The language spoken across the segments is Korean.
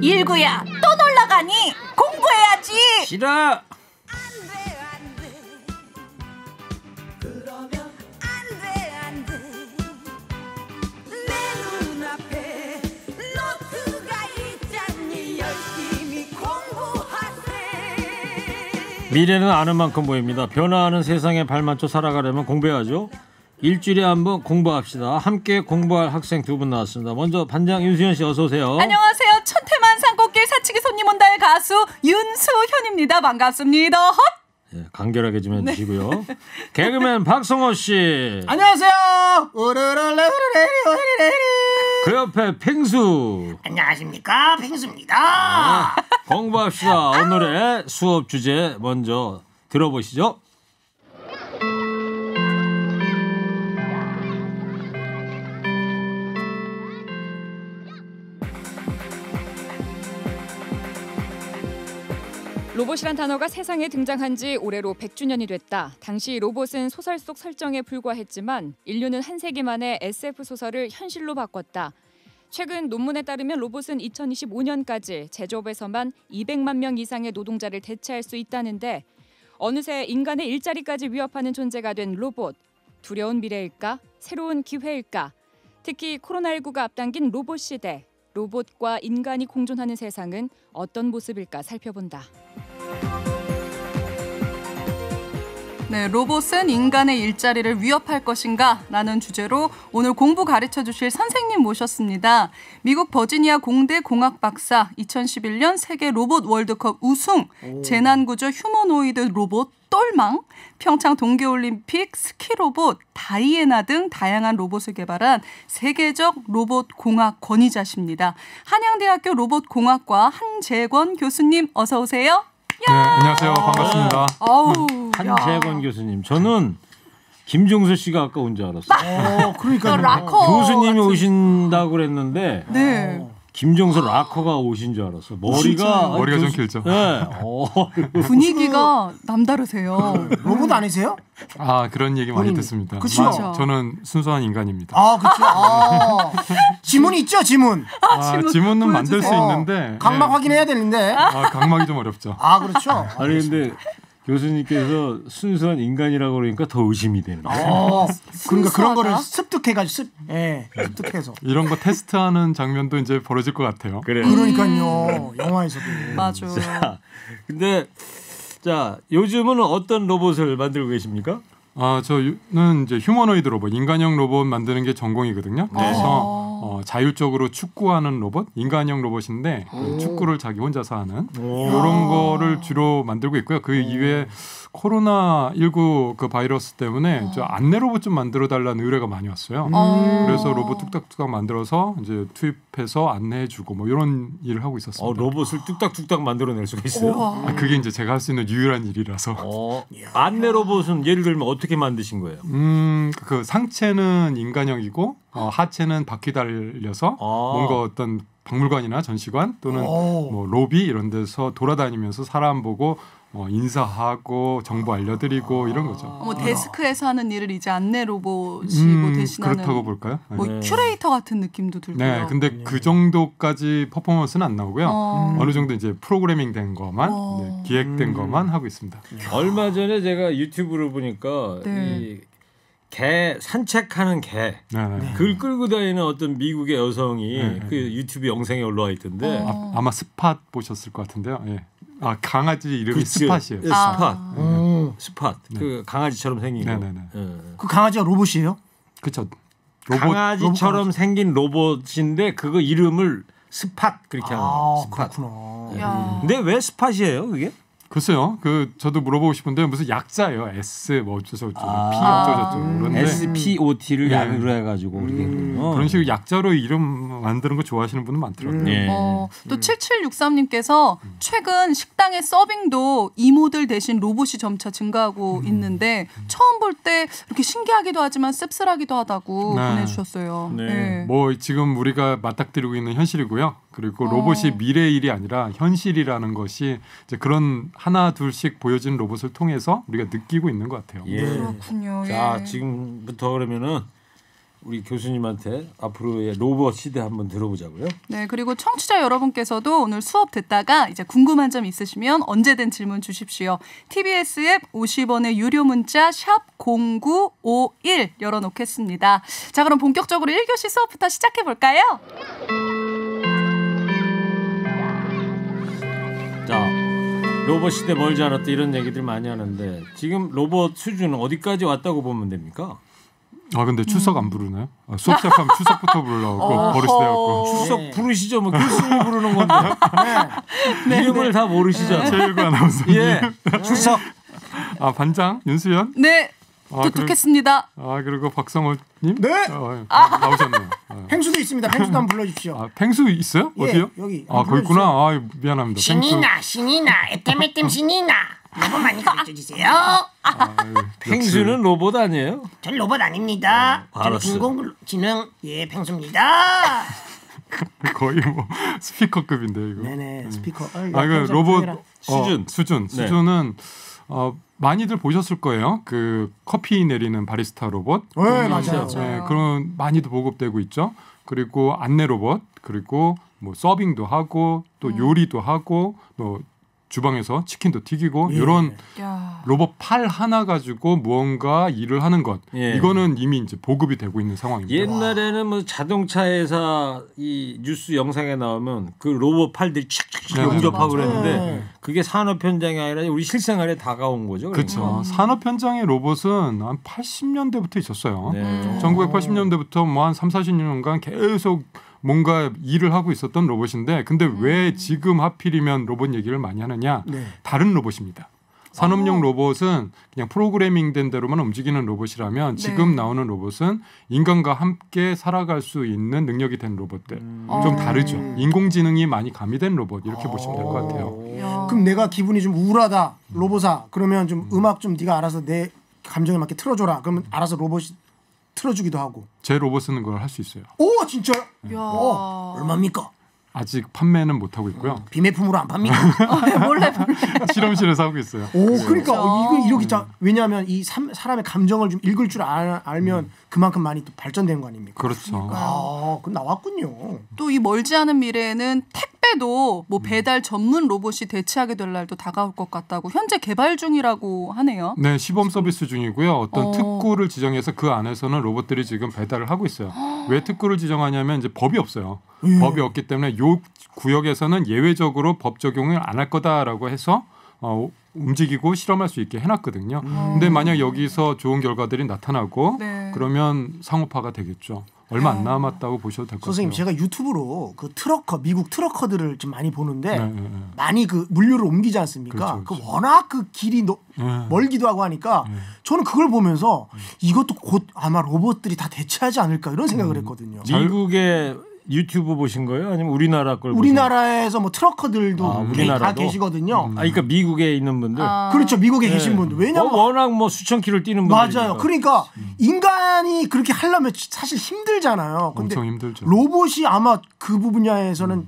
일구야, 또 놀러가니? 공부해야지. 싫어. 미래는 아는 만큼 보입니다. 변화하는 세상에 발맞춰 살아가려면 공부해야죠. 일주일에 한번 공부합시다. 함께 공부할 학생 두 분 나왔습니다. 먼저 반장 윤수현 씨 어서 오세요. 안녕하세요. 천태만상 꽃길 사치기 손님 온다의 가수 윤수현입니다. 반갑습니다. 헛! 네, 간결하게 좀 해주시고요. 개그맨 박성호 씨. 안녕하세요. 그 옆에 펭수. 안녕하십니까, 펭수입니다. 공부합시다. 오늘의 수업 주제 먼저 들어보시죠. 로봇이란 단어가 세상에 등장한 지 올해로 100주년이 됐다. 당시 로봇은 소설 속 설정에 불과했지만 인류는 한 세기 만에 SF 소설을 현실로 바꿨다. 최근 논문에 따르면 로봇은 2025년까지 제조업에서만 200만 명 이상의 노동자를 대체할 수 있다는데 어느새 인간의 일자리까지 위협하는 존재가 된 로봇. 두려운 미래일까? 새로운 기회일까? 특히 코로나19가 앞당긴 로봇 시대. 로봇과 인간이 공존하는 세상은 어떤 모습일까 살펴본다. 네, 로봇은 인간의 일자리를 위협할 것인가? 라는 주제로 오늘 공부 가르쳐 주실 선생님 모셨습니다. 미국 버지니아 공대 공학 박사, 2011년 세계 로봇 월드컵 우승, 재난구조 휴머노이드 로봇 똘망, 평창 동계올림픽 스키로봇 다이애나 등 다양한 로봇을 개발한 세계적 로봇 공학 권위자십니다. 한양대학교 로봇공학과 한재권 교수님 어서 오세요. 네, 안녕하세요. 반갑습니다. 한재권 교수님. 저는 김종수 씨가 아까 온 줄 알았어요. 그러니까 락커 교수님이 오신다고 그랬는데 네. 김종수 락커가 오신 줄 알았어. 머리가 좀 길죠. 네. 분위기가 남다르세요. 로봇 아니세요? 아, 그런 얘기 많이 듣습니다. 그쵸? 저는 순수한 인간입니다. 아, 그렇죠. 지문 있죠, 지문. 지문은 만들 수 있는데 각막 확인해야 되는데. 각막이 좀 어렵죠. 아, 그렇죠. 아니 근데 교수님께서 순수한 인간이라고 그러니까 더 의심이 되는. 그러니까 그런 거를 습득해가지고 습득해서. 이런 거 테스트하는 장면도 이제 벌어질 것 같아요. 그래. 그러니까요. 영화에서도. 맞아. 근데 자 요즘은 어떤 로봇을 만들고 계십니까? 저는 이제 휴머노이드 로봇, 인간형 로봇 만드는 게 전공이거든요. 그래서 자율적으로 축구하는 로봇, 인간형 로봇인데 축구를 자기 혼자서 하는 이런 거를 주로 만들고 있고요. 그 이외에 코로나19 그 바이러스 때문에 저 안내 로봇 좀 만들어 달라는 의뢰가 많이 왔어요. 그래서 로봇 뚝딱뚝딱 만들어서 이제 투입해서 안내해주고 뭐 이런 일을 하고 있었습니다. 로봇을 뚝딱뚝딱 만들어낼 수가 있어요? 그게 이제 제가 할 수 있는 유일한 일이라서. 안내 로봇은 예를 들면 어떻게 만드신 거예요? 그 상체는 인간형이고 하체는 바퀴 달려서 뭔가 어떤 박물관이나 전시관 또는 뭐 로비 이런 데서 돌아다니면서 사람 보고 인사하고 정보 알려드리고 이런 거죠. 뭐 데스크에서 하는 일을 이제 안내 로봇이고 대신하는 그렇다고 볼까요? 뭐 큐레이터 같은 느낌도 들고요. 네, 근데 그 정도까지 퍼포먼스는 안 나오고요. 어느 정도 이제 프로그래밍 된 것만 기획된 것만 하고 있습니다. 얼마 전에 제가 유튜브를 보니까 이 개 산책하는 개 글 끌고 다니는 어떤 미국의 여성이 그 유튜브 영상에 올라와 있던데 아마 스팟 보셨을 것 같은데요. 예. 강아지 이름이 스팟이에요. 스팟. 그 강아지처럼 생긴 거. 그 강아지가 로봇이에요? 그렇죠. 강아지처럼 생긴 로봇인데 그거 이름을 스팟 그렇게 하는 거예요. 스팟. 그렇구나. 근데 왜 스팟이에요, 그게? 글쎄요. 저도 물어보고 싶은데 무슨 약자예요. S 뭐 어쩌고 저쩌고 P 어쩌고 저쩌고. SPOT를 약으로 해가지고 그런 식으로 약자로 이름 만드는 거 좋아하시는 분은 많더라고요. 또 7763님께서 최근 식당의 서빙도 이모들 대신 로봇이 점차 증가하고 있는데 처음 볼 때 이렇게 신기하기도 하지만 씁쓸하기도 하다고 보내주셨어요. 뭐 지금 우리가 맞닥뜨리고 있는 현실이고요. 그리고 로봇이 미래의 일이 아니라 현실이라는 것이 이제 그런 하나 둘씩 보여지는 로봇을 통해서 우리가 느끼고 있는 것 같아요. 그렇군요. 자, 지금부터 그러면은 우리 교수님한테 앞으로의 로봇 시대 한번 들어보자고요. 네, 그리고 청취자 여러분께서도 오늘 수업 듣다가 이제 궁금한 점 있으시면 언제든 질문 주십시오. TBS 앱 50원의 유료 문자 샵 0951 열어놓겠습니다. 자, 그럼 본격적으로 1교시 수업부터 시작해 볼까요? 자, 로봇 시대 멀지 않았다 이런 얘기들 많이 하는데 지금 로봇 수준은 어디까지 왔다고 보면 됩니까? 근데 출석 안 부르나요? 수업 시작하면 출석부터 부르려고 버릇이돼갖고 출석 부르시죠. 뭐 교수님 부르는 건데 이름을 다 모르시죠. 최일구 아나운서님. 예, 출석. 반장 윤수연. 네, 듣겠습니다. 그리고 박성호님. 네. 나오셨네요. 펭수도 있습니다. 펭수도 한번 불러주십시오. 펭수 있어요? 예, 어디요? 여기. 거기 있구나. 미안합니다. 신이나 에테메템 신이나 로봇 많이 가르쳐주세요. 펭수는 로봇 아니에요? 전 로봇 아닙니다. 저는 알았어. 인공지능 펭수입니다. 거의 뭐 스피커급인데 이거. 네네 스피커. 그 로봇 수준. 네. 수준은 많이들 보셨을 거예요. 그 커피 내리는 바리스타 로봇. 네, 맞아요. 네, 그런 많이도 보급되고 있죠. 그리고 안내 로봇, 그리고 뭐 서빙도 하고 또 요리도 하고 또 주방에서 치킨도 튀기고 이런 로봇 팔 하나 가지고 무언가 일을 하는 것. 이거는 이미 이제 보급이 되고 있는 상황입니다. 옛날에는 뭐 자동차 회사 이 뉴스 영상에 나오면 그 로봇 팔들이 촥촥 용접하고 그랬는데 그게 산업 현장이 아니라 우리 실생활에 다가온 거죠. 그렇죠. 산업 현장의 로봇은 한 80년대부터 있었어요. 네. 1980년대부터 뭐 한 3, 40년간 계속 뭔가 일을 하고 있었던 로봇인데 근데 왜 지금 하필이면 로봇 얘기를 많이 하느냐? 다른 로봇입니다. 산업용 로봇은 그냥 프로그래밍된 대로만 움직이는 로봇이라면 지금 나오는 로봇은 인간과 함께 살아갈 수 있는 능력이 된 로봇들. 좀 다르죠. 인공지능이 많이 가미된 로봇 이렇게 보시면 될 것 같아요. 그럼 내가 기분이 좀 우울하다 로봇아. 그러면 좀 음악 좀 네가 알아서 내 감정에 맞게 틀어줘라. 그러면 알아서 로봇이 틀어주기도 하고. 제 로봇 쓰는 걸 할 수 있어요. 오 진짜요? 얼마입니까? 아직 판매는 못 하고 있고요. 비매품으로 안 팝니까? 몰래. 실험실에서 하고 있어요. 그러니까 이거 이렇게 왜냐하면 이 사람의 감정을 좀 읽을 줄 알면 그만큼 많이 또 발전된 거 아닙니까? 그렇죠. 그럼 나왔군요. 또 이 멀지 않은 미래에는 택배도 뭐 배달 전문 로봇이 대체하게 될 날도 다가올 것 같다고 현재 개발 중이라고 하네요. 네, 시범 서비스 중이고요. 어떤 특구를 지정해서 그 안에서는 로봇들이 지금 배달을 하고 있어요. 왜 특구를 지정하냐면 이제 법이 없어요. 법이 없기 때문에 요 구역에서는 예외적으로 법 적용을 안 할 거다라고 해서 움직이고 실험할 수 있게 해놨거든요. 근데 만약 여기서 좋은 결과들이 나타나고 그러면 상업화가 되겠죠. 얼마 안 남았다고 보셔도 될 것 같아요. 선생님 제가 유튜브로 그 미국 트러커들을 좀 많이 보는데 많이 그 물류를 옮기지 않습니까? 그렇죠. 그 워낙 그 길이 멀기도 하고 하니까 저는 그걸 보면서 이것도 곧 아마 로봇들이 다 대체하지 않을까 이런 생각을 했거든요. 미국의 유튜브 보신 거예요? 아니면 우리나라 걸? 우리나라에서 뭐 트러커들도 다 계시거든요. 그러니까 미국에 있는 분들. 그렇죠. 미국에 계신 분들. 왜냐면 워낙 뭐 수천 킬로 뛰는 분들. 맞아요. 그러니까 인간이 그렇게 하려면 사실 힘들잖아요. 근데 엄청 힘들죠. 로봇이 아마 그 분야에서는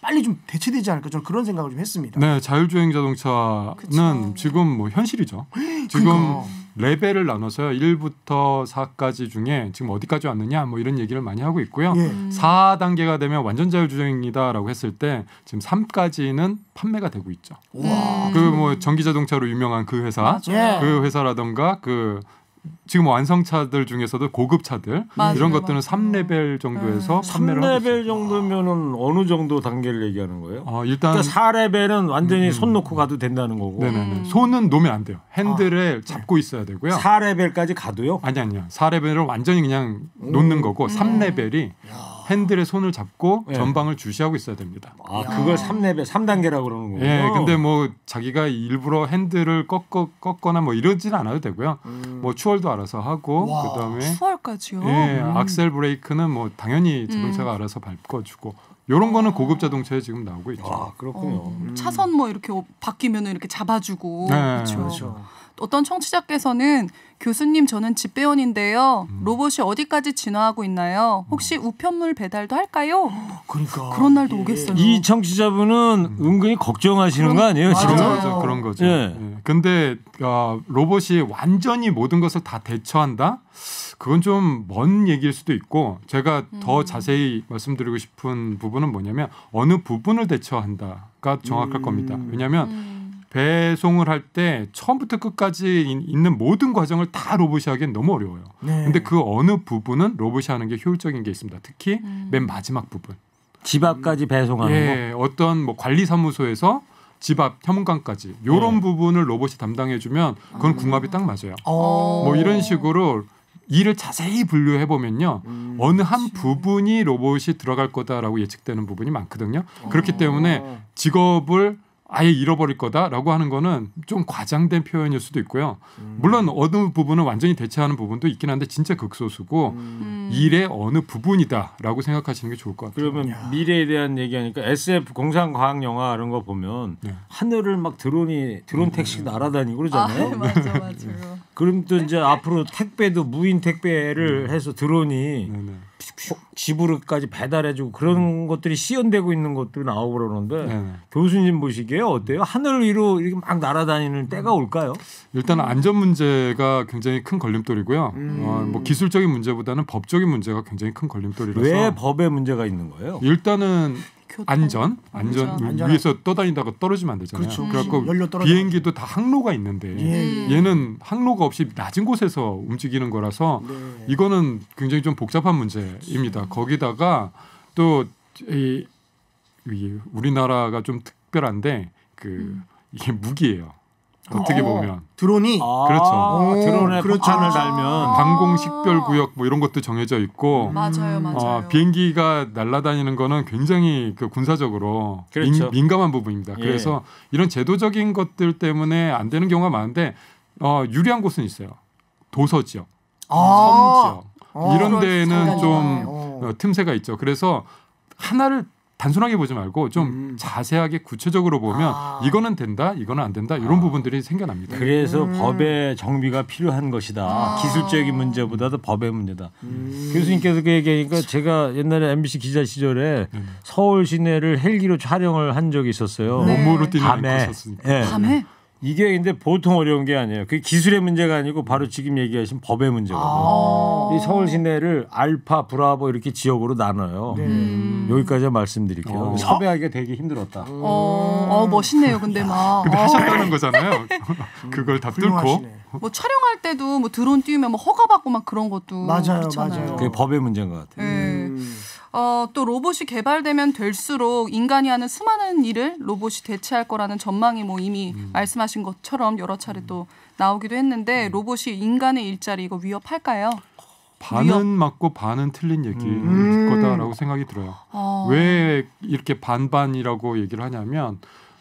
빨리 좀 대체되지 않을까 저는 그런 생각을 좀 했습니다. 네, 자율주행 자동차는 지금 뭐 현실이죠. 지금 레벨을 나눠서요. 1부터 4까지 중에 지금 어디까지 왔느냐 뭐 이런 얘기를 많이 하고 있고요. 4단계가 되면 완전 자율주행이다라고 했을 때 지금 3까지는 판매가 되고 있죠. 그 뭐 전기 자동차로 유명한 그 회사, 그 회사라던가 그 지금 완성차들 중에서도 고급 차들 이런 것들은 3레벨 정도에서 판매를 하고 있습니다. 3레벨 정도면은 어느 정도 단계를 얘기하는 거예요? 일단 그러니까 4레벨은 완전히 손 놓고 가도 된다는 거고. 네네네. 손은 놓으면 안 돼요. 핸들을 잡고 있어야 되고요. 4레벨까지 가도요? 아니요. 4레벨은 완전히 그냥 놓는 거고 3레벨이 핸들에 손을 잡고 전방을 주시하고 있어야 됩니다. 그걸 3레벨, 3단계라고 그러는 거예요. 예, 근데 뭐 자기가 일부러 핸들을 꺾거나 뭐 이러지는 않아도 되고요. 뭐 추월도 알아서 하고 그다음에 추월까지요? 예, 악셀 브레이크는 뭐 당연히 자동차가 알아서 밟아주고 이런 거는 고급 자동차에 지금 나오고 있죠. 그렇군요. 차선 뭐 이렇게 바뀌면은 이렇게 잡아주고. 네, 그렇죠. 어떤 청취자께서는 교수님 저는 집배원인데요. 로봇이 어디까지 진화하고 있나요? 혹시 우편물 배달도 할까요? 그러니까 그런 날도 오겠어요. 이 청취자분은 은근히 걱정하시는 거 아니에요? 지금? 그런 거죠. 예. 근데 로봇이 완전히 모든 것을 다 대처한다? 그건 좀 먼 얘기일 수도 있고 제가 더 자세히 말씀드리고 싶은 부분은 뭐냐면 어느 부분을 대처한다가 정확할 겁니다. 왜냐하면 배송을 할 때 처음부터 끝까지 있는 모든 과정을 다 로봇이 하기엔 너무 어려워요. 근데 그 어느 부분은 로봇이 하는 게 효율적인 게 있습니다. 특히 맨 마지막 부분. 집 앞까지 배송하는 거. 어떤 뭐 관리사무소에서 집 앞 현관까지 이런 부분을 로봇이 담당해주면 그건 궁합이 딱 맞아요. 뭐 이런 식으로 일을 자세히 분류해 보면요, 어느 한 부분이 로봇이 들어갈 거다라고 예측되는 부분이 많거든요. 그렇기 때문에 직업을 아예 잃어버릴 거다라고 하는 거는 좀 과장된 표현일 수도 있고요. 물론 어느 부분은 완전히 대체하는 부분도 있긴 한데 진짜 극소수고 일의 어느 부분이다라고 생각하시는 게 좋을 것 같아요. 그러면 미래에 대한 얘기하니까 SF 공상과학 영화 이런 거 보면 하늘을 막 드론 택시 날아다니고 그러잖아요. 맞아요. 그럼 또 이제 앞으로 택배도 무인 택배를 해서 드론이 집으로까지 배달해주고 그런 것들이 시연되고 있는 것도 나오고 그러는데 교수님 보시기에 어때요? 하늘 위로 이렇게 막 날아다니는 때가 올까요? 일단 안전 문제가 굉장히 큰 걸림돌이고요. 뭐 기술적인 문제보다는 법적인 문제가 굉장히 큰 걸림돌이라서. 왜 법에 문제가 있는 거예요? 일단은 안전 안전. 위에서 떠다니다가 떨어지면 안 되잖아요. 그렇죠. 그래갖고 연료 떨어져. 비행기도 다 항로가 있는데 얘는 항로가 없이 낮은 곳에서 움직이는 거라서 이거는 굉장히 좀 복잡한 문제입니다. 거기다가 또 우리나라가 좀 특별한데 이게 무기예요. 어떻게 보면 드론이 그렇죠. 드론에 그렇죠. 폭탄을 달면 방공 식별 구역 뭐 이런 것도 정해져 있고 맞아요. 비행기가 날아다니는 거는 굉장히 군사적으로 그렇죠. 민감한 부분입니다. 예. 그래서 이런 제도적인 것들 때문에 안 되는 경우가 많은데 유리한 곳은 있어요. 도서 지역, 섬 지역 이런 데는 좀 틈새가 있죠. 그래서 하나를 단순하게 보지 말고 좀 자세하게 구체적으로 보면 이거는 된다, 이거는 안 된다 이런 부분들이 생겨납니다. 그래서 법의 정비가 필요한 것이다. 기술적인 문제보다도 법의 문제다. 교수님께서 그 얘기하니까 제가 옛날에 MBC 기자 시절에 서울 시내를 헬기로 촬영을 한 적이 있었어요. 업무로 뛰는 밤에. 앵커셨으니까. 예. 밤에? 이게 근데 보통 어려운 게 아니에요. 그게 기술의 문제가 아니고 바로 지금 얘기하신 법의 문제거든요. 이 서울 시내를 알파, 브라보 이렇게 지역으로 나눠요. 여기까지 말씀드릴게요. 섭외하기가 되게 힘들었다. 멋있네요. 근데 막. 근데 하셨다는 거잖아요. 그걸 다 뚫고. 훌륭하시네. 뭐 촬영할 때도 뭐 드론 띄우면 뭐 허가받고 막 그런 것도 맞아요, 그렇잖아요. 맞아요. 그게 법의 문제인 것 같아요. 네. 또 로봇이 개발되면 될수록 인간이 하는 수많은 일을 로봇이 대체할 거라는 전망이 뭐 이미 말씀하신 것처럼 여러 차례 또 나오기도 했는데 로봇이 인간의 일자리 이거 위협할까요? 반은 맞고 반은 틀린 얘기일 거다라고 생각이 들어요. 왜 이렇게 반반이라고 얘기를 하냐면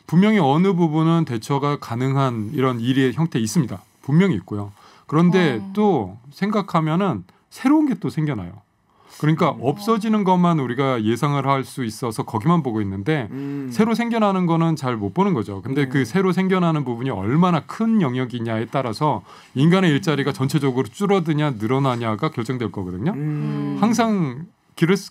분명히 어느 부분은 대처가 가능한 이런 일의 형태 있습니다. 분명히 있고요. 그런데 또 생각하면은 새로운 게 또 생겨나요. 그러니까 없어지는 것만 우리가 예상을 할 수 있어서 거기만 보고 있는데 새로 생겨나는 거는 잘 못 보는 거죠. 근데 그 새로 생겨나는 부분이 얼마나 큰 영역이냐에 따라서 인간의 일자리가 전체적으로 줄어드냐 늘어나냐가 결정될 거거든요. 항상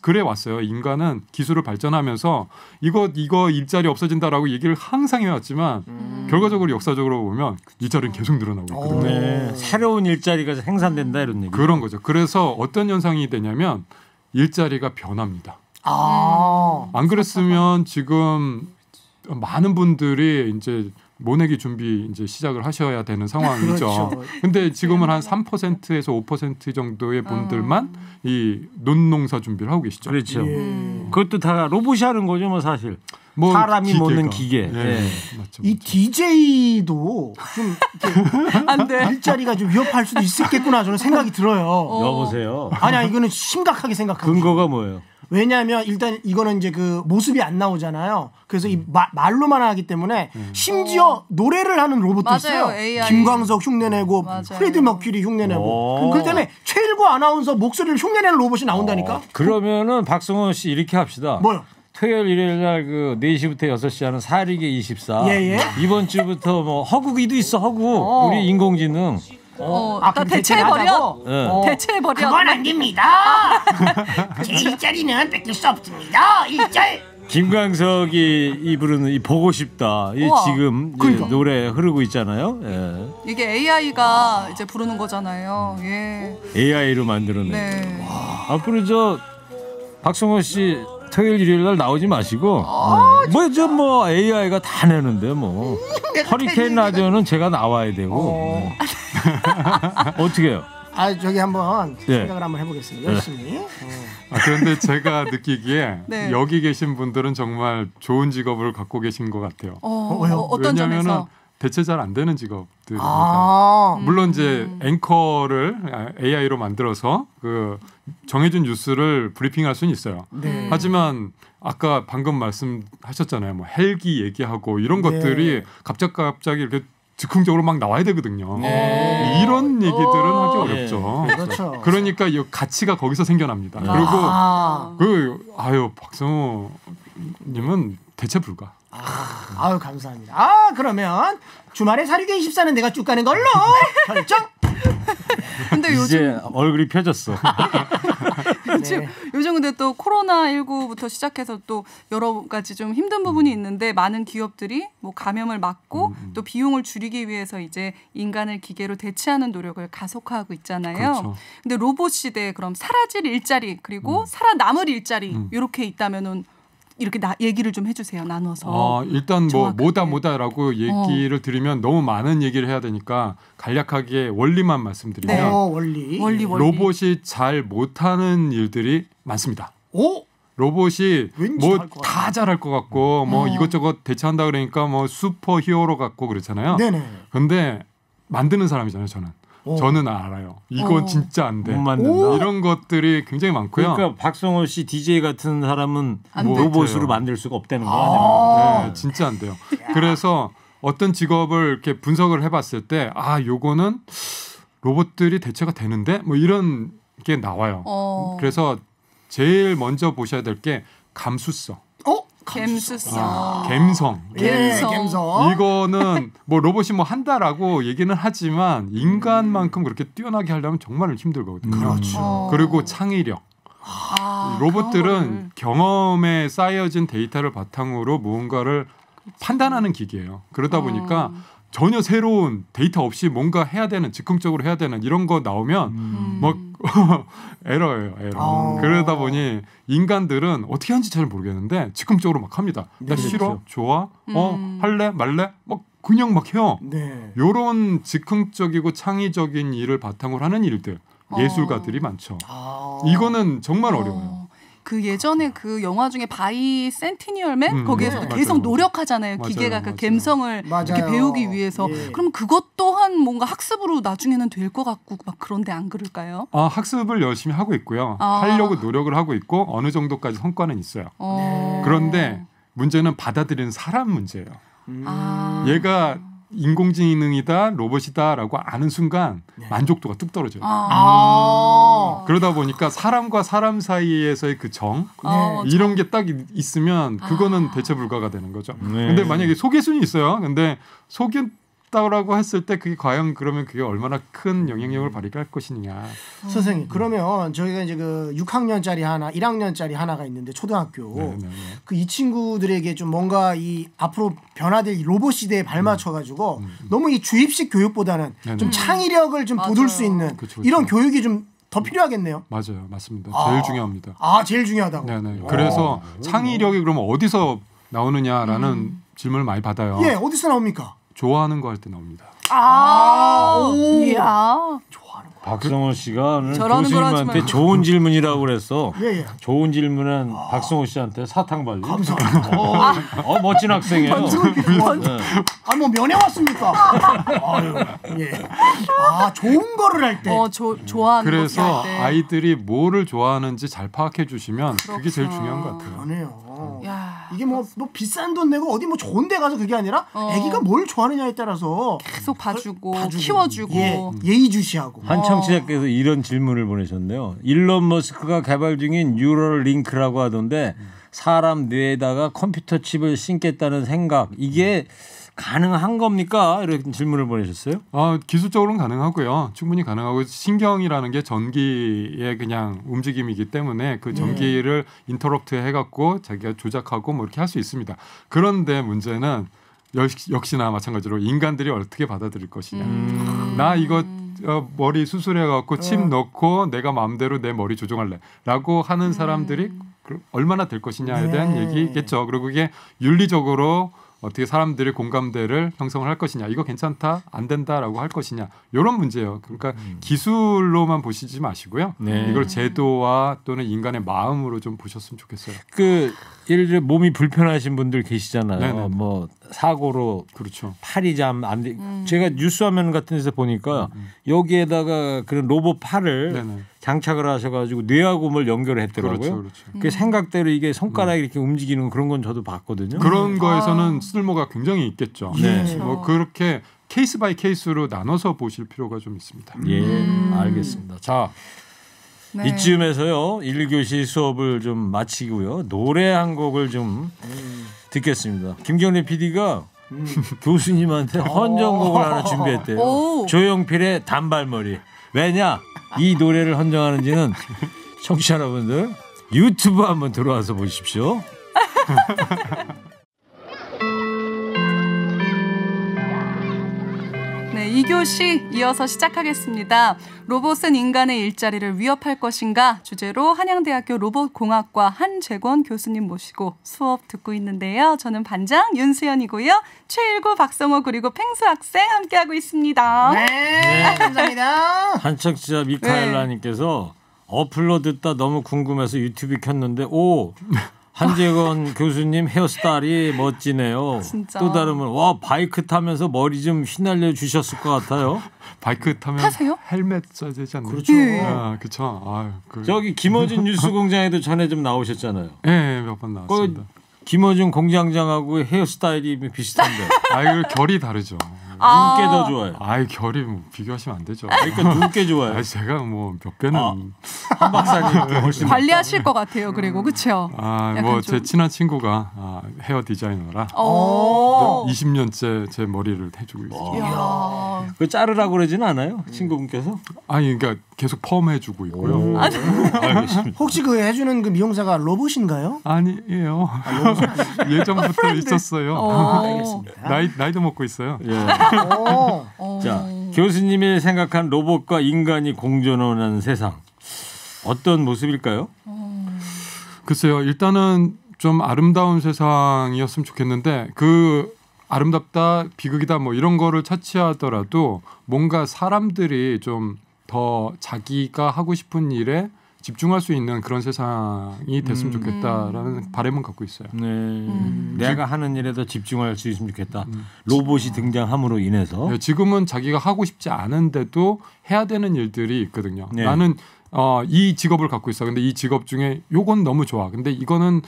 그래 왔어요. 인간은 기술을 발전하면서 이거 일자리 없어진다라고 얘기를 항상 해왔지만 결과적으로 역사적으로 보면 일자리는 계속 늘어나고 있거든요. 네. 새로운 일자리가 생산된다 이런 얘기. 그런 거죠. 그래서 어떤 현상이 되냐면 일자리가 변합니다. 안 그랬으면 지금 많은 분들이 이제 모내기 준비 이제 시작을 하셔야 되는 상황이죠. 그렇죠. 근데 지금은 한 3%에서 5% 정도의 분들만 이 논농사 준비를 하고 계시죠. 그렇죠. 그것도 다 로봇이 하는 거죠, 뭐 사실. 뭐 사람이 기계가. 먹는 기계. 네. 맞죠. 이 DJ도 좀 안 돼. 일자리가 좀 위협할 수도 있겠구나 저는 생각이 들어요. 여보세요. 아니야 이거는 심각하게 생각하고 근거가 뭐예요? 왜냐하면 일단 이거는 이제 그 모습이 안 나오잖아요. 그래서 이 말로만 하기 때문에 심지어 노래를 하는 로봇도 맞아요, 있어요. AI. 김광석 흉내내고 맞아요. 프레디 머큐리 흉내내고. 그렇기 때문에 최일구 아나운서 목소리를 흉내내는 로봇이 나온다니까. 그러면은 박성원 씨 이렇게 합시다. 뭐요? 토요일 일요일 날 그 4시부터 6시 하는 사리게 24. 예. 이번 주부터 뭐 허구기도 있어 허구. 우리 인공지능. 나 그럼 대체해버려. 대체하자고? 예. 대체해버려. 그건 안 됩니다. 제 일자리는 뺏길 수 없습니다. 일절. 김광석이 이 부르는 이 보고 싶다. 이 우와. 지금 그러니까. 노래 흐르고 있잖아요. 예. 이게 AI가 이제 부르는 거잖아요. 예. AI로 만들어낸. 네. 앞으로 저 박성호 씨 토요일 일요일 날 나오지 마시고 뭐 AI가 다 내는데 뭐 허리케인 라디오는 제가 나와야 되고 어떻게 해요? 저기 한번 예. 생각을 한번 해보겠습니다. 열심히. 그런데 제가 느끼기에 네. 여기 계신 분들은 정말 좋은 직업을 갖고 계신 것 같아요. 왜요? 어떤 왜냐하면은 점에서? 대체 잘 안 되는 직업들입니다. 물론 이제 앵커를 AI로 만들어서 그 정해준 뉴스를 브리핑할 수는 있어요. 네. 하지만 아까 방금 말씀하셨잖아요. 뭐 헬기 얘기하고 이런 네. 것들이 갑자기 이렇게 즉흥적으로 막 나와야 되거든요. 네. 이런 얘기들은 하기 네. 어렵죠. 그렇죠. 그러니까 이 가치가 거기서 생겨납니다. 네. 그리고 박성호님은 대체 불가. 아유 감사합니다. 그러면 주말에 사륙의 24는 내가 쭉 가는 걸로 결정. 근데 이제 얼굴이 펴졌어. 네. 요즘 근데 또 코로나19부터 시작해서 또 여러 가지 좀 힘든 부분이 있는데 많은 기업들이 뭐 감염을 막고 또 비용을 줄이기 위해서 이제 인간을 기계로 대체하는 노력을 가속화하고 있잖아요. 그렇죠. 근데 로봇 시대에 그럼 사라질 일자리 그리고 살아남을 일자리 이렇게 있다면은 이렇게 얘기를 좀 해주세요. 나눠서. 일단 뭐 정확하게. 뭐다라고 얘기를 드리면 너무 많은 얘기를 해야 되니까 간략하게 원리만 말씀드리면 네. 원리. 로봇이 잘 못하는 일들이 많습니다. 로봇이 왠지 뭐 잘할 것 다 잘할 것 같고 뭐 이것저것 대체한다 그러니까 뭐 슈퍼 히어로 같고 그렇잖아요. 네네. 근데 만드는 사람이잖아요. 저는 알아요. 이건 진짜 안 돼. 못 만든다. 이런 것들이 굉장히 많고요. 그러니까 박성호 씨 DJ 같은 사람은 안 뭐 돼요. 로봇으로 만들 수가 없다는 거 아니에요? 네, 진짜 안 돼요. 그래서 어떤 직업을 이렇게 분석을 해봤을 때 요거는 로봇들이 대체가 되는데 뭐 이런 게 나와요. 그래서 제일 먼저 보셔야 될 게 감수성, 갬수성. 갬성. 감성. 이거는 뭐 로봇이 뭐 한다라고 얘기는 하지만 인간만큼 그렇게 뛰어나게 하려면 정말 힘들거든요. 그렇죠. 그리고 창의력. 로봇들은 경험에 쌓여진 데이터를 바탕으로 무언가를 판단하는 기계예요. 그러다 보니까 전혀 새로운 데이터 없이 뭔가 해야 되는 즉흥적으로 해야 되는 이런 거 나오면 막 에러예요. 그러다 보니 인간들은 어떻게 하는지 잘 모르겠는데 즉흥적으로 막 합니다. 나 싫어, 좋아, 할래, 말래, 막 그냥 막 해요. 네. 요런 즉흥적이고 창의적인 일을 바탕으로 하는 일들 예술가들이 많죠. 이거는 정말 어려워요. 그 예전에 그 영화 중에 바이 센티니얼맨 거기에서도 네, 계속 맞아요. 노력하잖아요. 맞아요, 기계가 그 맞아요. 감성을 이렇게 맞아요. 배우기 위해서. 예. 그럼 그것 또한 뭔가 학습으로 나중에는 될 것 같고 막 그런데 안 그럴까요? 학습을 열심히 하고 있고요. 하려고 노력을 하고 있고 어느 정도까지 성과는 있어요. 그런데 문제는 받아들이는 사람 문제예요. 얘가 인공지능이다, 로봇이다라고 아는 순간 만족도가 뚝 떨어져요. 그러다 보니까 사람과 사람 사이에서의 그 정 이런 게 딱 있으면 그거는 대체 불가가 되는 거죠. 근데 만약에 속예순이 있어요. 근데 속였다고 했을 때 그게 과연 그러면 그게 얼마나 큰 영향력을 발휘할 것이냐. 선생님 그러면 저희가 이제 그 6학년짜리 하나, 1학년짜리 하나가 있는데 초등학교 그 이 친구들에게 좀 뭔가 이 앞으로 변화될 이 로봇 시대에 발맞춰 가지고 너무 이 주입식 교육보다는 좀 창의력을 좀 돋울 수 있는 그쵸. 이런 교육이 좀 더 필요하겠네요. 맞아요, 맞습니다. 제일 중요합니다. 제일 중요하다고. 네네. 그래서 창의력이 그러면 어디서 나오느냐라는 질문을 많이 받아요. 예, 어디서 나옵니까? 좋아하는 거 할 때 나옵니다. 이야. 박성호 씨가 오늘 저러는 걸 하지 교수님한테 말고. 좋은 질문이라고 그랬어. 예. 좋은 질문은 박성호 씨한테 사탕 발리. 감사합니다. 멋진 학생이에요. 네. 뭐 면회 왔습니까? 아유, 예. 좋은 거를 할 때. 좋아하는 그래서 것을 할 때. 아이들이 뭐를 좋아하는지 잘 파악해 주시면 그게 제일 중요한 것 같아요. 그러네요. 야. 이게 뭐 비싼 돈 내고 어디 뭐 좋은 데 가서 그게 아니라 애기가 뭘 좋아하느냐에 따라서 계속 봐주고 키워주고. 예의주시하고. 한 청취자께서 이런 질문을 보내셨네요. 일론 머스크가 개발 중인 뉴럴링크라고 하던데 사람 뇌에다가 컴퓨터 칩을 심겠다는 생각 이게 가능한 겁니까? 이런 질문을 보내셨어요. 기술적으로는 가능하고요. 충분히 가능하고 신경이라는 게 전기의 그냥 움직임이기 때문에 그 전기를 인터럽트 해갖고 자기가 조작하고 뭐 이렇게 할 수 있습니다. 그런데 문제는 역시나 마찬가지로 인간들이 어떻게 받아들일 것이냐. 나 이거 머리 수술해갖고 칩 넣고 내가 마음대로 내 머리 조종할래라고 하는 사람들이 얼마나 될 것이냐에 대한 얘기겠죠. 그리고 그게 윤리적으로 어떻게 사람들의 공감대를 형성을 할 것이냐, 이거 괜찮다, 안 된다라고 할 것이냐, 이런 문제예요. 그러니까 기술로만 보시지 마시고요. 네. 이걸 제도와 또는 인간의 마음으로 좀 보셨으면 좋겠어요. 예를 들어 몸이 불편하신 분들 계시잖아요. 네네. 뭐 사고로 그렇죠. 팔이 잘 안 돼. 제가 뉴스 화면 같은 데서 보니까 여기에다가 그런 로봇 팔을 네네. 장착을 하셔가지고 뇌하고 뭘 연결을 했더라고요. 그렇죠. 그 생각대로 이게 손가락이 이렇게 움직이는 그런 건 저도 봤거든요. 그런 거에서는 쓸모가 굉장히 있겠죠. 네. 뭐 그렇게 케이스 바이 케이스로 나눠서 보실 필요가 좀 있습니다. 예, 알겠습니다. 자, 네. 이쯤에서요 1교시 수업을 좀 마치고요 노래 한 곡을 좀 듣겠습니다. 김경래 PD가 교수님한테 헌정곡을 하나 준비했대요. 오. 조용필의 단발머리. 왜냐? 이 노래를 헌정하는지는 청취자 여러분들 유튜브 한번 들어와서 보십시오. 네, 2교시 이어서 시작하겠습니다. 로봇은 인간의 일자리를 위협할 것인가 주제로 한양대학교 로봇공학과 한재권 교수님 모시고 수업 듣고 있는데요. 저는 반장 윤수연이고요. 최일구, 박성호 그리고 펭수 학생 함께하고 있습니다. 네, 감사합니다. 한 청취자 미카엘라님께서 어플로 듣다 너무 궁금해서 유튜브 켰는데 한재건 교수님 헤어스타일이 멋지네요. 진짜. 또 다르면 바이크 타면서 머리 좀 휘날려 주셨을 것 같아요. 바이크 타면 타세요? 헬멧 써야 되지 않나요? 그렇죠. 그렇죠. 저기 김어준 뉴스공장에도 전에 좀 나오셨잖아요. 네, 몇 번 나왔습니다. 김어준 공장장하고 헤어스타일이 비슷한데. 이거 결이 다르죠. 누구께 더 좋아요? 결이 뭐 비교하시면 안 되죠. 그러니까 누구께 좋아요? 제가 뭐 몇 배는 한 박사님께 훨씬 관리하실 것 같아요. 그리고 그렇죠. 뭐 제 친한 친구가 헤어 디자이너라 20년째 제 머리를 해주고 있어요. 그 자르라고 그러지는 않아요? 친구분께서? 그러니까 계속 펌해주고 있고요. 알겠습니다. 혹시 그 해주는 그 미용사가 로봇인가요? 아니에요. 예전부터 있었어요. 알겠습니다. 나이도 먹고 있어요. 예. 자, 교수님이 생각한 로봇과 인간이 공존하는 세상 어떤 모습일까요? 글쎄요. 일단은 좀 아름다운 세상이었으면 좋겠는데 그 아름답다, 비극이다 뭐 이런 거를 차치하더라도 뭔가 사람들이 좀 더 자기가 하고 싶은 일에 집중할 수 있는 그런 세상이 됐으면 좋겠다라는 바람은 갖고 있어요. 네. 내가 하는 일에 더 집중할 수 있으면 좋겠다. 로봇이 등장함으로 인해서. 네, 지금은 자기가 하고 싶지 않은데도 해야 되는 일들이 있거든요. 네. 나는 이 직업을 갖고 있어. 근데 이 직업 중에 요건 너무 좋아. 근데 이거는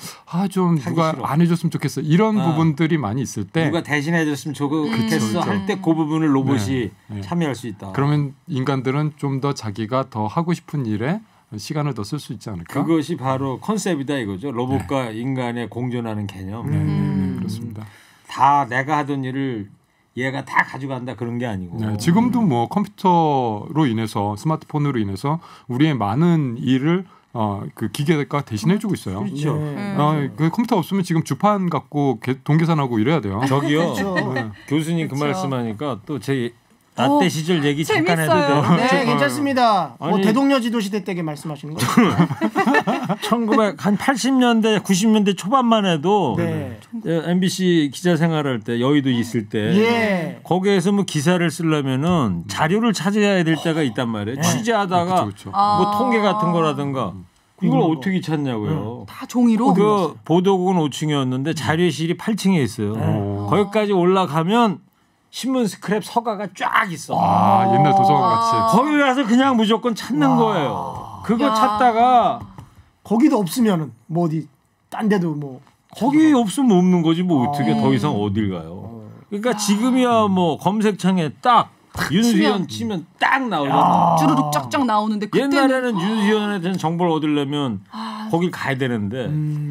좀 누가 싫어. 안 해줬으면 좋겠어. 이런 부분들이 많이 있을 때 누가 대신해줬으면 좋겠어 할 때 그 부분을 로봇이 참여할 수 있다. 그러면 인간들은 좀 더 자기가 더 하고 싶은 일에 시간을 더 쓸 수 있지 않을까? 그것이 바로 컨셉이다 이거죠. 로봇과 인간의 공존하는 개념. 네, 그렇습니다. 다 내가 하던 일을 얘가 다 가져간다 그런 게 아니고. 네, 지금도 뭐 컴퓨터로 인해서 스마트폰으로 인해서 우리의 많은 일을 그 기계가 대신해주고 있어요. 그렇죠. 그 컴퓨터 없으면 지금 주판 갖고 동계산하고 이래야 돼요. 저기요. 네. 교수님 그 그렇죠. 말씀하니까 또 제 나 때 시절 얘기 잠깐 해도 재밌어요. 돼요. 네, 괜찮습니다. 뭐 아니, 대동여지도 시대 때게 말씀하시는 거죠? 1980년대 90년대 초반만 해도 네. MBC 기자 생활할 때 여의도 있을 때 예. 거기에서 뭐 기사를 쓰려면은 자료를 찾아야 될 때가 있단 말이에요. 취재하다가 그렇죠. 뭐 통계 같은 거라든가 이걸 거. 어떻게 찾냐고요. 다 종이로. 그 보도국은 5층이었는데 자료실이 8층에 있어요. 거기까지 올라가면 신문 스크랩 서가가 쫙 있어. 옛날 도서관 같이. 거기 가서 그냥 무조건 찾는 거예요. 그거 야. 찾다가 거기도 없으면은 뭐 어디 딴 데도 뭐 거기 없으면 없는 거지 뭐 어떻게 더 이상 어딜 가요. 그러니까 지금이야 뭐 검색창에 딱 윤수연 치면 딱 나오잖아. 주르륵 쫙쫙 나오는데 그때는 옛날에는 윤수연에 대한 정보를 얻으려면 거길 가야 되는데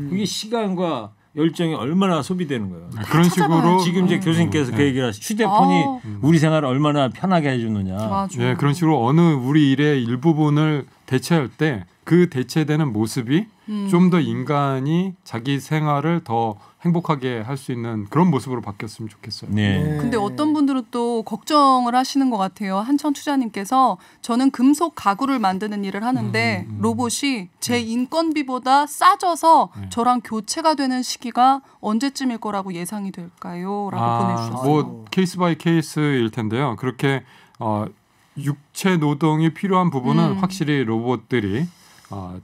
그게 시간과 열정이 얼마나 소비되는 거예요. 그런 식으로 지금 이제 교수님께서 그 얘기를 하시 휴대폰이 우리 생활을 얼마나 편하게 해주느냐. 맞아. 예, 그런 식으로 어느 우리 일의 일부분을 대체할 때 그 대체되는 모습이 좀 더 인간이 자기 생활을 더 행복하게 할 수 있는 그런 모습으로 바뀌었으면 좋겠어요. 네. 근데 어떤 분들은 또 걱정을 하시는 것 같아요. 한청 투자님께서 저는 금속 가구를 만드는 일을 하는데 로봇이 제 인건비보다 싸져서 저랑 교체가 되는 시기가 언제쯤일 거라고 예상이 될까요? 라고 보내주셨어요. 뭐 케이스 바이 케이스일 텐데요. 그렇게 육체 노동이 필요한 부분은 확실히 로봇들이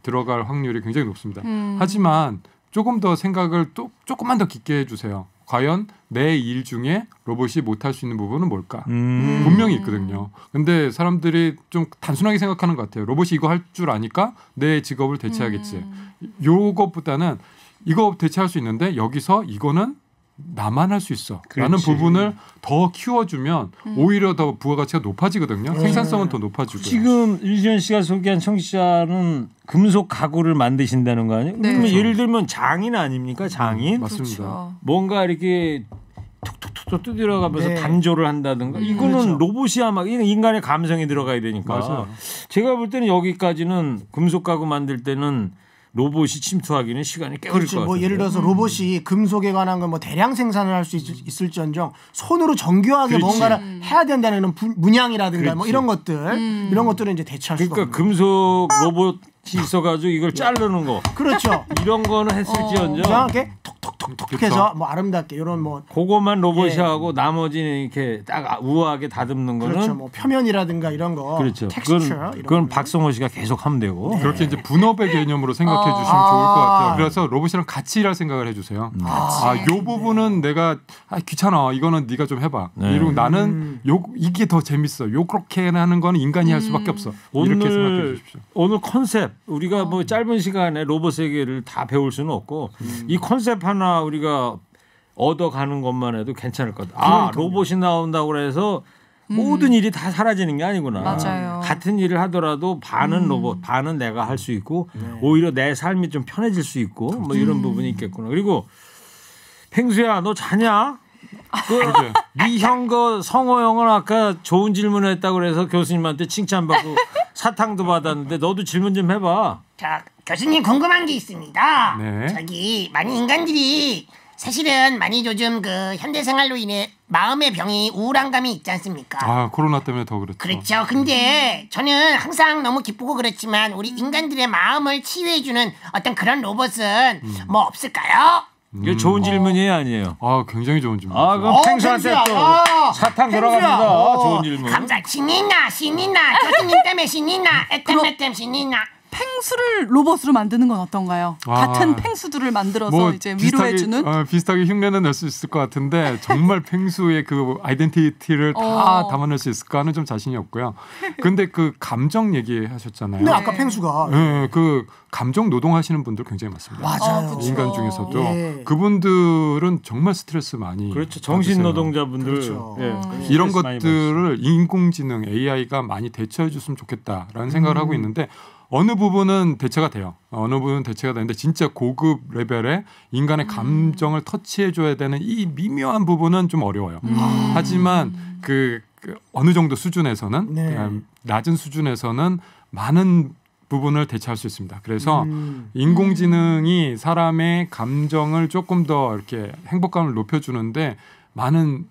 들어갈 확률이 굉장히 높습니다. 하지만 조금 더 생각을 또 조금만 더 깊게 해주세요. 과연 내 일 중에 로봇이 못할 수 있는 부분은 뭘까? 분명히 있거든요. 근데 사람들이 좀 단순하게 생각하는 것 같아요. 로봇이 이거 할 줄 아니까 내 직업을 대체하겠지. 요것보다는 이거 대체할 수 있는데 여기서 이거는 나만 할 수 있어 라는 부분을 더 키워주면 오히려 더 부가가치가 높아지거든요. 생산성은 더 높아지고요. 지금 윤시현 씨가 소개한 청취자는 금속 가구를 만드신다는 거 아니에요? 네. 그러면 예를 들면 장인 아닙니까? 장인? 맞습니다. 그렇죠. 뭔가 이렇게 톡톡톡 두드려가면서 네. 단조를 한다든가 이거는 그렇죠. 로봇이야 막 인간의 감성이 들어가야 되니까 맞아요. 제가 볼 때는 여기까지는 금속 가구 만들 때는 로봇이 침투하기는 시간이 꽤 걸릴 것 그렇죠. 같아요. 뭐 예를 들어서 로봇이 금속에 관한 건 뭐 대량 생산을 할 수 있을지언정 손으로 정교하게 그렇지. 뭔가를 해야 된다는 문양이라든가 뭐 그렇지. 이런 것들 이런 것들은 이제 대체할 수가 그러니까 없는 금속 로봇이 있어가지고 이걸 자르는 거 그렇죠. 이런 거는 했을지언정 이상하게 톡톡톡톡 해서 뭐 아름답게 이런 뭐 그것만 로봇이 예. 하고 나머지는 이렇게 딱 우아하게 다듬는 거는 그렇죠. 뭐 표면이라든가 이런 거 그렇죠. 텍스처 그건 이런 그건 거는. 박성호 씨가 계속 하면 되고. 그렇게 이제 분업의 개념으로 생각해 주시면 좋을 것 같아요. 그래서 로봇이랑 같이 일할 생각을 해주세요. 요 부분은 내가 귀찮아. 이거는 네가 좀 해봐. 네. 이러고 나는 이게 더 재밌어. 그렇게 하는 거는 인간이 할 수밖에 없어. 이렇게 생각해 주십시오. 오늘 컨셉 우리가 뭐 짧은 시간에 로봇 세계를 다 배울 수는 없고 이 컨셉 하나 우리가 얻어가는 것만 해도 괜찮을 것 같아요. 로봇이 나온다고 해서 모든 일이 다 사라지는 게 아니구나. 맞아요. 같은 일을 하더라도 반은 로봇, 반은 내가 할 수 있고 오히려 내 삶이 좀 편해질 수 있고 뭐 이런 부분이 있겠구나. 그리고 펭수야 너 자냐? 네 형 그 성호 형은 아까 좋은 질문을 했다고 그래서 교수님한테 칭찬받고 사탕도 받았는데 너도 질문 좀 해봐. 자, 교수님 궁금한 게 있습니다. 네. 저기 많은 인간들이 사실은 많이 요즘 그 현대 생활로 인해 마음의 병이 우울함감이 있지 않습니까? 코로나 때문에 더 그렇죠. 그렇죠. 근데 저는 항상 너무 기쁘고 그렇지만 우리 인간들의 마음을 치유해주는 어떤 그런 로봇은 뭐 없을까요? 이게 좋은 질문이에요, 아니에요? 굉장히 좋은 질문. 그럼 펭수한테 펭수야. 또 사탕 들어갑니다. 좋은 질문. 감사. 신이나 교수님 때문에 신이나 애템 신이나. 펭수를 로봇으로 만드는 건 어떤가요? 같은 펭수들을 만들어서 이제 위로해주는. 비슷하게 흉내는 낼 수 있을 것 같은데 정말 펭수의 그 아이덴티티를 다 담아낼 수 있을까는 좀 자신이 없고요. 근데 그 감정 얘기하셨잖아요. 네, 아까 펭수가 그 감정 노동하시는 분들 굉장히 많습니다. 맞아요. 그쵸. 인간 중에서도 예. 그분들은 정말 스트레스 많이 그렇죠. 정신 받으세요. 노동자분들 그렇죠. 이런 스트레스 많이 것들을 인공지능 AI가 많이 대처해 줬으면 좋겠다라는 생각을 하고 있는데 어느 부분은 대체가 돼요. 어느 부분은 대체가 되는데 진짜 고급 레벨의 인간의 감정을 터치해 줘야 되는 이 미묘한 부분은 좀 어려워요. 하지만 그 어느 정도 수준에서는 네. 낮은 수준에서는 많은 부분을 대체할 수 있습니다. 그래서 인공지능이 사람의 감정을 조금 더 이렇게 행복감을 높여주는데 많은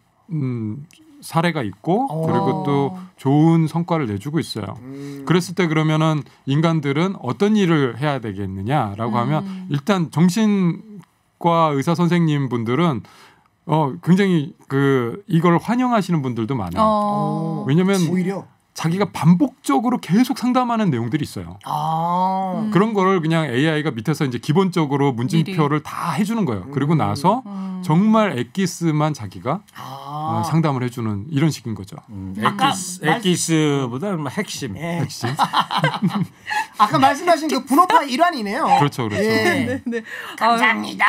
사례가 있고 그리고 또 좋은 성과를 내주고 있어요. 그랬을 때 그러면은 인간들은 어떤 일을 해야 되겠느냐라고 하면 일단 정신과 의사 선생님 분들은 굉장히 이걸 환영하시는 분들도 많아요. 왜냐하면 오히려 자기가 반복적으로 계속 상담하는 내용들이 있어요. 그런 거를 그냥 AI가 밑에서 이제 기본적으로 문진표를 다 해주는 거예요. 그리고 나서 정말 엑기스만 자기가 상담을 해주는 이런 식인 거죠. 엑기스보다 핵심. 예. 핵심. 아까 말씀하신 그 분업화의 일환이네요. 그렇죠, 그렇죠. 예. 네. 감사합니다.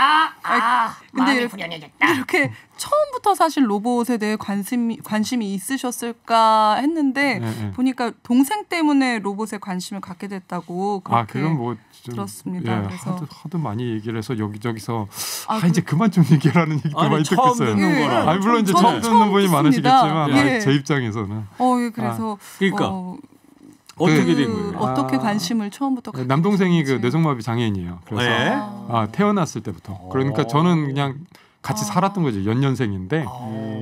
근데 마음이 후련해졌다. 이렇게 처음부터 사실 로봇에 대해 관심이 있으셨을까 했는데 네. 보니까 동생 때문에 로봇에 관심을 갖게 됐다고 그렇게 그건 뭐 좀, 들었습니다. 예, 그래서 하도 많이 얘기를 해서 여기저기서 아, 이제 그만 좀 얘기하라는 얘기도 아니, 많이 처음 듣겠어요. 듣는 예. 거라. 물론 이제 저는 처음 듣는 분이 듣습니다. 많으시겠지만 예. 제 입장에서는 예, 그래서 그러니까 어떻게 된 거예요? 어떻게 관심을 처음부터 갖게 남동생이 그 되셨는지. 뇌성마비 장애인이에요. 그래서 네. 태어났을 때부터. 그러니까 저는 그냥 같이 살았던 거죠. 연년생인데.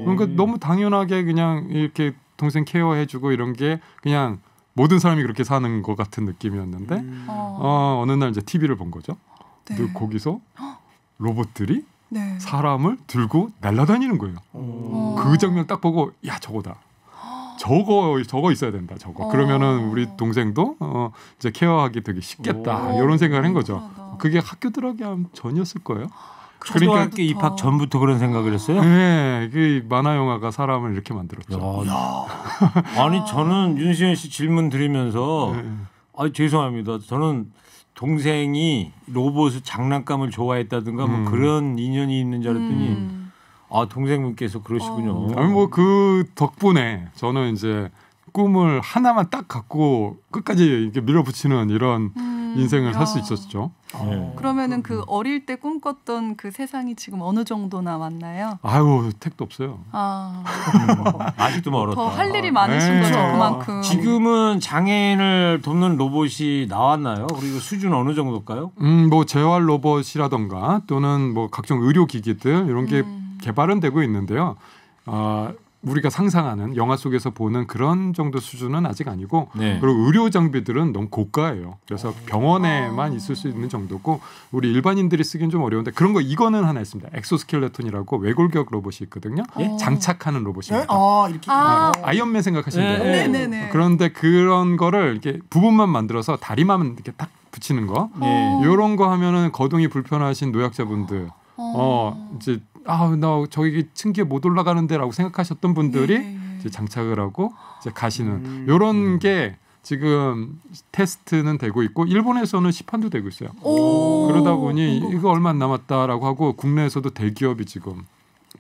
그러니까 너무 당연하게 그냥 이렇게 동생 케어해주고 이런 게 그냥 모든 사람이 그렇게 사는 것 같은 느낌이었는데 어느 날 이제 TV를 본 거죠. 네. 근데 거기서 로봇들이 네. 사람을 들고 날아다니는 거예요. 그 장면 딱 보고 야 저거다. 저거 있어야 된다. 저거. 그러면은 우리 동생도 이제 케어하기 되게 쉽겠다. 이런 생각을 한 거죠. 그게 학교 들어가기 전이었을 거예요. 초등학교 입학 전부터 그런 생각을 했어요? 네, 그 만화 영화가 사람을 이렇게 만들었죠. 아니 저는 윤수현 씨 질문 드리면서 죄송합니다. 저는 동생이 로봇을 장난감을 좋아했다든가 뭐 그런 인연이 있는 줄 알았더니 동생분께서 그러시군요. 아니 뭐 그 덕분에 저는 이제 꿈을 하나만 딱 갖고 끝까지 이렇게 밀어붙이는 이런 인생을 살 수 있었죠. 네. 그러면은 그 어릴 때 꿈꿨던 그 세상이 지금 어느 정도나 왔나요? 아유 택도 없어요. 아직도 멀었다. 더 할 일이 많으신 네. 거죠, 그렇죠. 그만큼. 지금은 장애인을 돕는 로봇이 나왔나요? 그리고 수준 어느 정도일까요? 뭐 재활 로봇이라던가 또는 뭐 각종 의료 기기들 이런 게 개발은 되고 있는데요. 우리가 상상하는 영화 속에서 보는 그런 정도 수준은 아직 아니고 네. 그리고 의료 장비들은 너무 고가예요. 그래서 병원에만 있을 수 있는 정도고 우리 일반인들이 쓰기는 좀 어려운데 그런 거 이거는 하나 있습니다. 엑소스켈레톤이라고 외골격 로봇이 있거든요. 장착하는 로봇입니다. 이렇게 아이언맨 생각하시면 돼요. 네. 네네네. 그런데 그런 거를 이렇게 부분만 만들어서 다리만 이렇게 딱 붙이는 거 이런 거 하면은 거동이 불편하신 노약자분들 이제 나 저기 층기에 못 올라가는데라고 생각하셨던 분들이 이제 장착을 하고 이제 가시는 이런 게 지금 테스트는 되고 있고 일본에서는 시판도 되고 있어요. 그러다 보니 이거 얼마 안 남았다라고 하고 국내에서도 대기업이 지금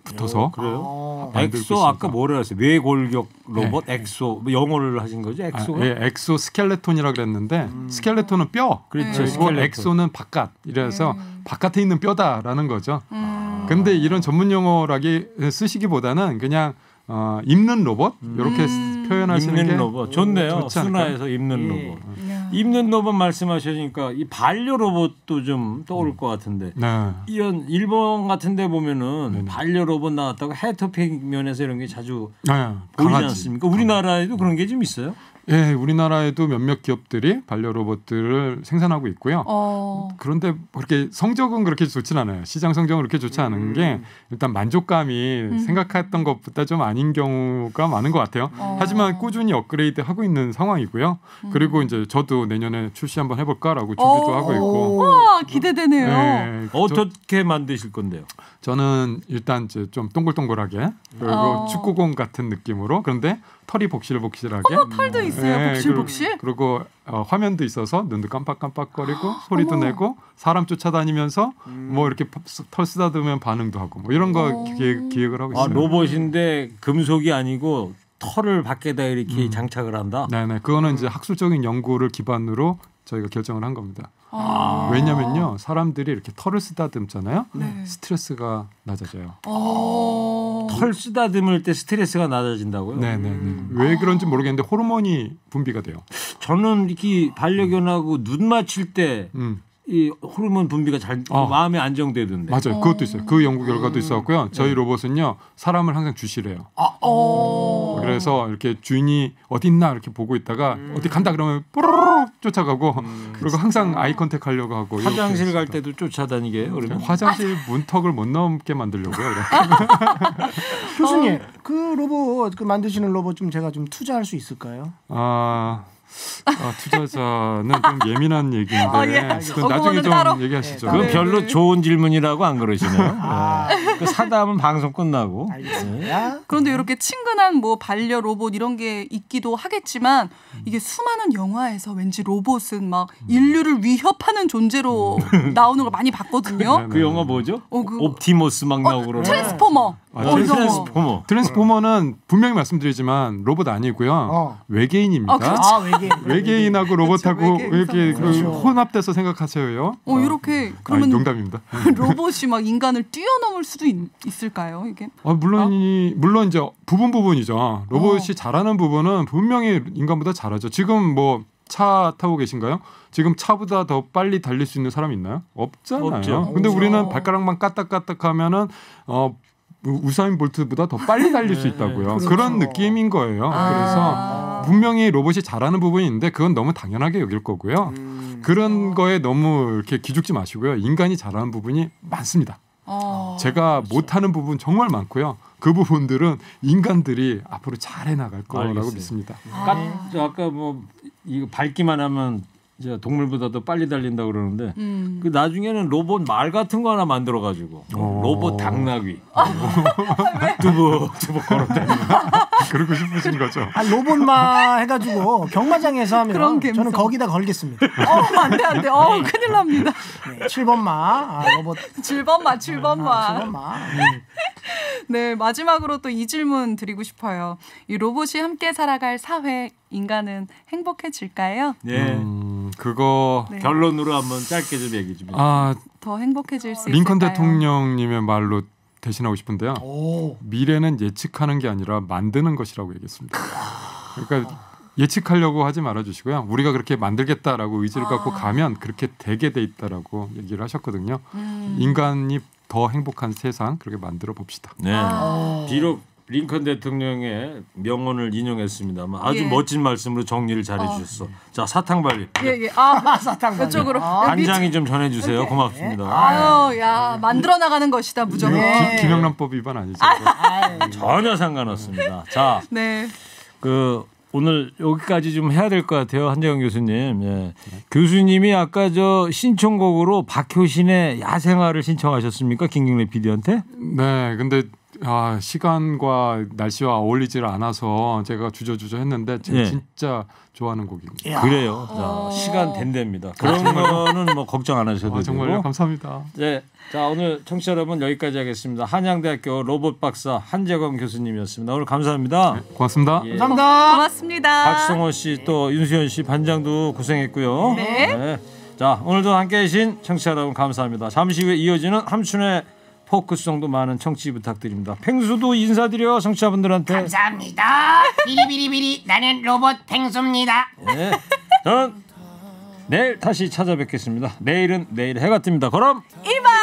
붙어서 그래요? 만들고 엑소 있습니다. 아까 뭐라 했어요? 외골격 로봇 엑소 뭐 영어를 하신 거죠? 엑소가? 엑소 스켈레톤이라고 그랬는데 스켈레톤은 뼈, 그렇죠. 그리고 스켈레톤. 엑소는 바깥. 이래서 바깥에 있는 뼈다라는 거죠. 근데 이런 전문 용어라기 쓰시기보다는 그냥 입는 로봇 이렇게 표현하시는 게 입는 로봇 좋네요. 좋지 않을까요? 순화해서 입는 로봇. 입는 로봇 말씀하시니까 이 반려 로봇도 좀 떠오를 것 같은데 네. 이런 일본 같은데 보면은 반려 로봇 나왔다고 해토픽 면에서 이런 게 자주 네, 보이지 강아지. 않습니까? 우리나라에도 그런 게 좀 있어요? 예, 우리나라에도 몇몇 기업들이 반려 로봇들을 생산하고 있고요. 그런데 그렇게 성적은 그렇게 좋진 않아요. 시장 성적은 그렇게 좋지 않은 게 일단 만족감이 생각했던 것보다 좀 아닌 경우가 많은 것 같아요. 하지만 꾸준히 업그레이드 하고 있는 상황이고요. 그리고 이제 저도 내년에 출시 한번 해볼까라고 준비도 하고 있고. 와 기대되네요. 네, 어떻게 만드실 건데요? 저는 일단 이제 좀 동글동글하게 그리고 축구공 같은 느낌으로 그런데 털이 복실복실하게. 털도 있어요. 복실복실. 그리고 화면도 있어서 눈도 깜빡깜빡거리고 소리도 내고 사람 쫓아다니면서 뭐 이렇게 털 쓰다듬으면 반응도 하고 뭐 이런 거 기획을 하고 있어요. 로봇인데 금속이 아니고 털을 밖에다 이렇게 장착을 한다. 네네, 그거는 이제 학술적인 연구를 기반으로 저희가 결정을 한 겁니다. 왜냐면요, 사람들이 이렇게 털을 쓰다듬잖아요. 스트레스가 낮아져요. 털 쓰다듬을 때 스트레스가 낮아진다고요? 네네네. 왜 그런지 모르겠는데 호르몬이 분비가 돼요. 저는 이렇게 반려견하고 눈 맞출 때 이 호르몬 분비가 잘 마음에 안정되던데. 맞아요. 그것도 있어요. 그 연구 결과도 있었고요. 저희 로봇은요, 사람을 항상 주시래요. 그래서 이렇게 주인이 어디 있나 이렇게 보고 있다가 어디 간다 그러면 뽀로로 쫓아가고 그리고 항상 아이 컨택 하려고 하고 화장실 갈 때도 쫓아다니게 그러면 화장실 문턱을 못 넘게 만들려고요. 교수님 그 로봇 그 만드시는 로봇 좀 제가 좀 투자할 수 있을까요? 투자자는 좀 예민한 얘기인데 그건 나중에 좀 따로. 얘기하시죠. 그건 별로 좋은 질문이라고 안 그러시네요. 그 사담은 방송 끝나고. 알겠습니다. 그런데 이렇게 친근한 뭐 반려 로봇 이런 게 있기도 하겠지만 이게 수많은 영화에서 왠지 로봇은 막 인류를 위협하는 존재로 나오는 걸 많이 봤거든요. 그 영화 뭐죠? 그 옵티머스 막 나오고 그러는. 트랜스포머. 트랜스포머. 트랜스포머는 분명히 말씀드리지만 로봇 아니고요. 외계인입니다. 아, 외계인. 외계인하고 로봇하고 외계인 이렇게 그렇죠. 혼합돼서 생각하세요. 이렇게 그러면 농담입니다. 로봇이 막 인간을 뛰어넘을 수도 있을까요? 이게? 물론 이제 부분이죠. 로봇이 잘하는 부분은 분명히 인간보다 잘하죠. 지금 뭐 차 타고 계신가요? 지금 차보다 더 빨리 달릴 수 있는 사람이 있나요? 없잖아요. 없죠. 근데 우리는 발가락만 까딱까딱하면은 우사인 볼트보다 더 빨리 달릴 수 있다고요. 그렇죠. 그런 느낌인 거예요. 그래서 분명히 로봇이 잘하는 부분이 있는데 그건 너무 당연하게 여길 거고요. 그런 거에 너무 이렇게 기죽지 마시고요. 인간이 잘하는 부분이 많습니다. 제가 못하는 부분 정말 많고요. 그 부분들은 인간들이 앞으로 잘 해나갈 거라고 알겠어요. 믿습니다. 아까 뭐 이거 밟기만 하면 이제 동물보다도 빨리 달린다 그러는데 그 나중에는 로봇 말 같은 거 하나 만들어 가지고 로봇 당나귀 두벅두벅 걸어다니는. 그러고 싶으신 거죠? 로봇만 해가지고 경마장에서 하면 그런 감성. 저는 거기다 걸겠습니다. 안 돼. 큰일 납니다. 네, 7번마 로봇 7번마. 7번마. 네, 마지막으로 또 이 질문 드리고 싶어요. 이 로봇이 함께 살아갈 사회, 인간은 행복해질까요? 예. 그거 네. 결론으로 한번 짧게 좀 얘기 좀. 더 행복해질 수 있을까요? 링컨 대통령님의 말로 대신하고 싶은데요. 오. 미래는 예측하는 게 아니라 만드는 것이라고 얘기했습니다. 그러니까 예측하려고 하지 말아주시고요. 우리가 그렇게 만들겠다라고 의지를 갖고 가면 그렇게 되게 돼 있다라고 얘기를 하셨거든요. 인간이 더 행복한 세상 그렇게 만들어 봅시다. 네. 비록 링컨 대통령의 명언을 인용했습니다만 아주 예. 멋진 말씀으로 정리를 잘해주셨어. 자, 사탕 발리. 예. 사탕 이쪽으로. 단장이 좀 전해주세요. 고맙습니다. 야, 만들어 나가는 것이다, 무조건. 김영란법 위반 아니죠? 전혀 상관없습니다. 자, 네. 오늘 여기까지 좀 해야 될 것 같아요. 한재영 교수님. 예. 교수님이 아까 신청곡으로 박효신의 야생화를 신청하셨습니까? 김경래 PD한테? 네, 근데 시간과 날씨와 어울리질 않아서 제가 주저주저 했는데 제가 예. 진짜 좋아하는 곡입니다. 그래요. 자, 시간 된답니다. 그런 거는 뭐 걱정 안 하셔도 되고. 정말요? 감사합니다. 네. 자, 오늘 청취자 여러분 여기까지 하겠습니다. 한양대학교 로봇 박사 한재건 교수님이었습니다. 오늘 감사합니다. 네, 고맙습니다. 예. 감사합니다. 고맙습니다. 박성호 씨 또 윤수현 씨 반장도 고생했고요. 네. 자, 오늘도 함께해 주신 청취자 여러분 감사합니다. 잠시 후에 이어지는 함춘의 포크송도 많은 청취 부탁드립니다. 펭수도 인사드려 청취자분들한테. 감사합니다. 비리비리비리 나는 로봇 펭수입니다. 네. 저는 내일 다시 찾아뵙겠습니다. 내일은 내일 해가 뜹니다. 그럼 이만.